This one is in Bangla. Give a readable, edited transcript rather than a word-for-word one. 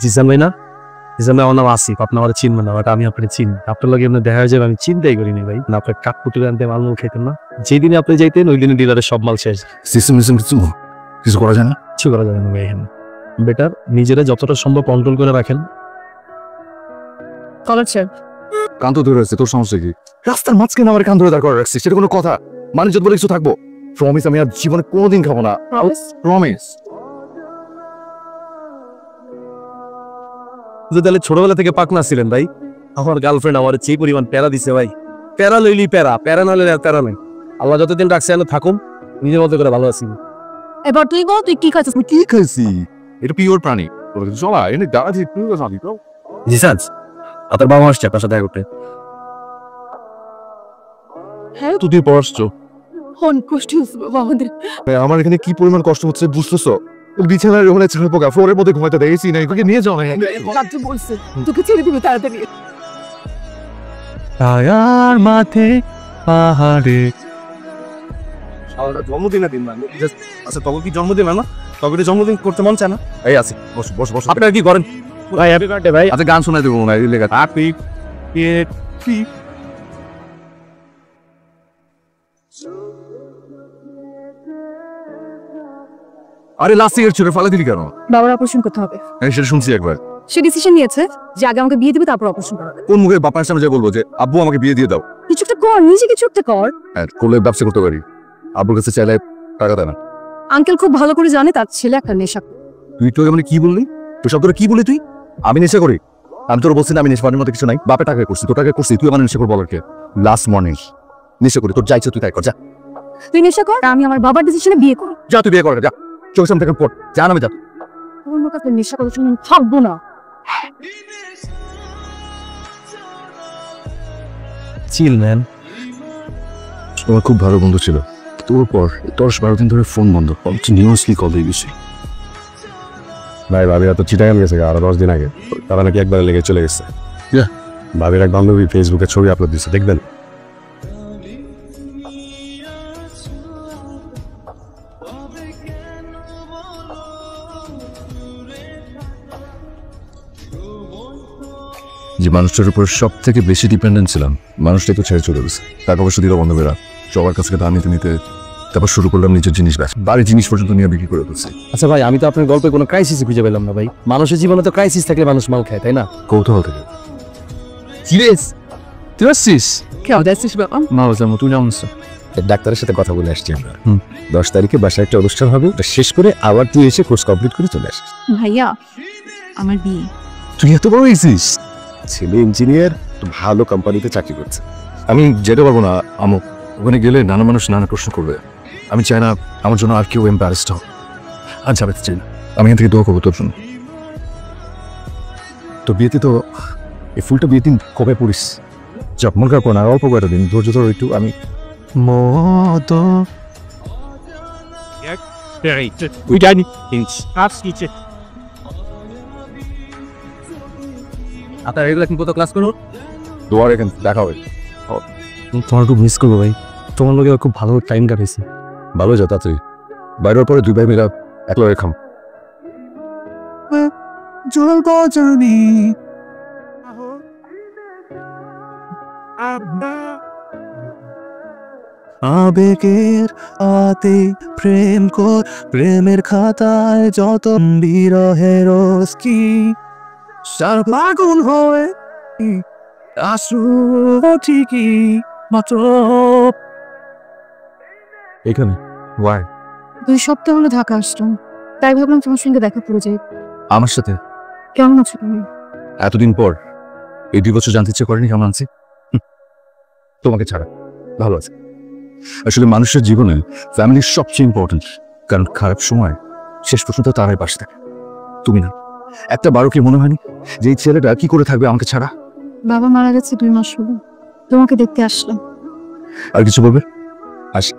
জিসান ভাই না? জিসান ভাই, আমার নাম আসিফ। আপনি আমার চিনবেন না, বাট আমি আপনাকে চিনি। আপনার লগে আপনার দেখা হয়ে যাবে আমি চিন্তাই করিনি ভাই। না আপনার কাঠপুটি আনতে মাল খেতেন না? যেদিনে আপনি যাইতেন ওই দিনে ডিলারের সব মাল শেষ। সিস্টেম কিছু করা যায় না? কিছু করা যাবে না ভাই। এখানে বেটার নিজেরা যতটা সম্ভব কন্ট্রোল করে রাখেন। কান তো ধরে রাখছে, তোর সমস্যা কি? রাস্তার মাঝখানে আমার কান ধরে দাঁড় করে রাখছিস, সেটা কোনো কথা? মানুষ যদি বলে কিছু থাকবো, প্রমিস আমি আর জীবনে কোনোদিন খাবো না। প্রমিস। তাহলে ছোটবেলা থেকে পাকনা ছিলেন ভাই? আমার গার্লফ্রেন্ড আমার যে পরিমাণ প্যারা দিছে ভাই, প্যারা লইলি প্যারা, প্যারা না লইলে প্যারা নেই। আল্লাহ যতদিন রাখছে আমি থাকুন, নিজের মতো করে ভালো আছি। এবার তুই বল, তুই কি খাইছিস? কি খাইছি? এটা পিওর প্রাণী। চলা এনে দাঁড়া দিয়ে জিসান, আপনার বাবা আসছে আপনার সাথে দেখা করতে। হ্যাঁ, তুই পড়াচ্ছো? অনেক কষ্ট হচ্ছে বাবা আমাদের। আমার এখানে কি পরিমাণ কষ্ট হচ্ছে বুঝতেছো? বিছানার ওখানে ছেড়ে পোকা ফ্লোরের মধ্যে ঘুমাইতে দেখেছি না, এগুলোকে নিয়ে যাও না। রাজ্য বলছে তোকে ছেড়ে দিবে তাড়াতাড়ি। ছায়ার মাঠে পাহাড়ে। জন্মদিনের দিন মানে আচ্ছা, তখন কি জন্মদিন না? তখন জন্মদিন করতে মন চায় না? এই আছে, বস বস বস। আপনারা কি করেন ভাই? হ্যাপি বার্থডে ভাই। আচ্ছা, গান শোনাই দেবো না, লেখা হ্যাপি। আরে লাস্ট ইয়ার ছিল, ফালা দিলি কেন? বাবার অপারেশন করতে হবে। সেটা শুনছি একবার। সে ডিসিশন নিয়েছে যে আগে আমাকে বিয়ে দিবে, তারপর অপারেশন করাবে। কোন মুখে বাপার সামনে যে বলবো যে আব্বু আমাকে বিয়ে দিয়ে দাও? কিছু একটা কর, নিজে কিছু একটা কর। হ্যাঁ, করলে ব্যবসা করতে পারি। আব্বুর কাছে চাইলে টাকা দেয় না। আঙ্কেল খুব ভালো করে জানে তার ছেলে একটা নেশা। তুই তো মানে কি বললি? তুই শব্দটা কি বললি? তুই আমি নেশা করি? আমি তোর বলছি না আমি নেশা মতো কিছু নাই। বাপে টাকা করছি, তোর টাকা করছি, তুই আমার নেশা করবো বলার কে? লাস্ট মর্নিং নেশা করি, তোর যাইছে তুই তাই কর। যা তুই নেশা কর, আমি আমার বাবার ডিসিশনে বিয়ে করি। যা, তুই বিয়ে কর, যা চোখের সামনে থেকে পড়, যা নামে যা। তোর মুখে একটা নেশা করার জন্য থাকবো না। চিল ম্যান। তোমার খুব ভালো বন্ধু ছিল, তোর পর 10-12 দিন ধরে ফোন বন্ধ, কন্টিনিউয়াসলি কল দিয়ে বেশি। ভাই ভাবিরা তো চিটাগাং গেছে আরো 10 দিন আগে, তারা নাকি একবার লেগে চলে গেছে। ভাবির এক বান্ধবী ফেসবুকে ছবি আপলোড দিচ্ছে, দেখবেন। যে মানুষটার উপর সব থেকে বেশি ডিপেন্ডেন্ট ছিলাম, মানুষটাই তো ছেড়ে চলে গেছে। টাকা পয়সা দিল বন্ধ বেরা, সবার কাছ থেকে ধার নিতে নিতে তারপর শুরু করলাম নিজের জিনিস ব্যবসা। বাড়ির জিনিস পর্যন্ত নিয়ে বিক্রি করে দিচ্ছি। আচ্ছা ভাই, আমি তো আপনার গল্পে কোনো ক্রাইসিস খুঁজে পেলাম না ভাই। মানুষের জীবনে তো ক্রাইসিস থাকলে মানুষ মাল খায়, তাই না? কৌতূহল থেকে। সিরিয়াস? তুই আসছিস? কেমন যাচ্ছিস বাবা? মা বললাম তুই কেমন আছো? ডাক্তারের সাথে কথা বলে আসছি আমরা। 10 তারিখে বাসায় একটা অনুষ্ঠান হবে, ওটা শেষ করে আবার তুই এসে কোর্স কমপ্লিট করে চলে আসিস। ভাইয়া, আমার বিয়ে। তুই এত বড় হয়েছিস? ছেলে ইঞ্জিনিয়ার, ভালো কোম্পানিতে চাকরি করছে। আমি যেতে পারবো না আমু, ওখানে গেলে নানা মানুষ নানা প্রশ্ন করবে। আমি চাই না আমার জন্য আর কেউ এম্বারেসড হোক। আর যাবে চাই না। আমি এখান থেকে দোয়া করবো তোর জন্য। তো বিয়েতে তো এই ফুলটা বিয়ে দিন কবে পড়িস? যাক, মন খারাপ না, অল্প কয়েকটা দিন ধৈর্য ধর একটু। আমি মতো আপনার রেগুলার কত ক্লাস করো? দোয়ার এখানে দেখা হবে। তোমার খুব মিস করবো ভাই, তোমার লোকে খুব ভালো টাইম কাটাইছি। ভালো যা, তাড়াতাড়ি বাইরের পরে 2 ভাই মিলা এক লগে খাম। আবেগের আতে প্রেম কর, প্রেমের খাতায় যত বিরহের কি সারপাগুন হয় আসু ঠিকই মাত্র এখানে ওয়াই 2 সপ্তাহ হলো ঢাকা আসলাম, তাই ভাবলাম তোমার সঙ্গে দেখা করে যাই। আমার সাথে কেমন আছো তুমি? এতদিন পর এই 2 বছর জানতে ইচ্ছে করেনি কেমন আছি। তোমাকে ছাড়া ভালো আছে। আসলে মানুষের জীবনে ফ্যামিলি সবচেয়ে ইম্পর্টেন্ট, কারণ খারাপ সময় শেষ পর্যন্ত তারাই পাশে থাকে, তুমি না। একটা বারো কি মনে হয়নি যে এই ছেলেটা কি করে থাকবে আমাকে ছাড়া? বাবা মারা গেছে 2 মাস হলো, তোমাকে দেখতে আসলাম। আর কিছু বলবে? আসি।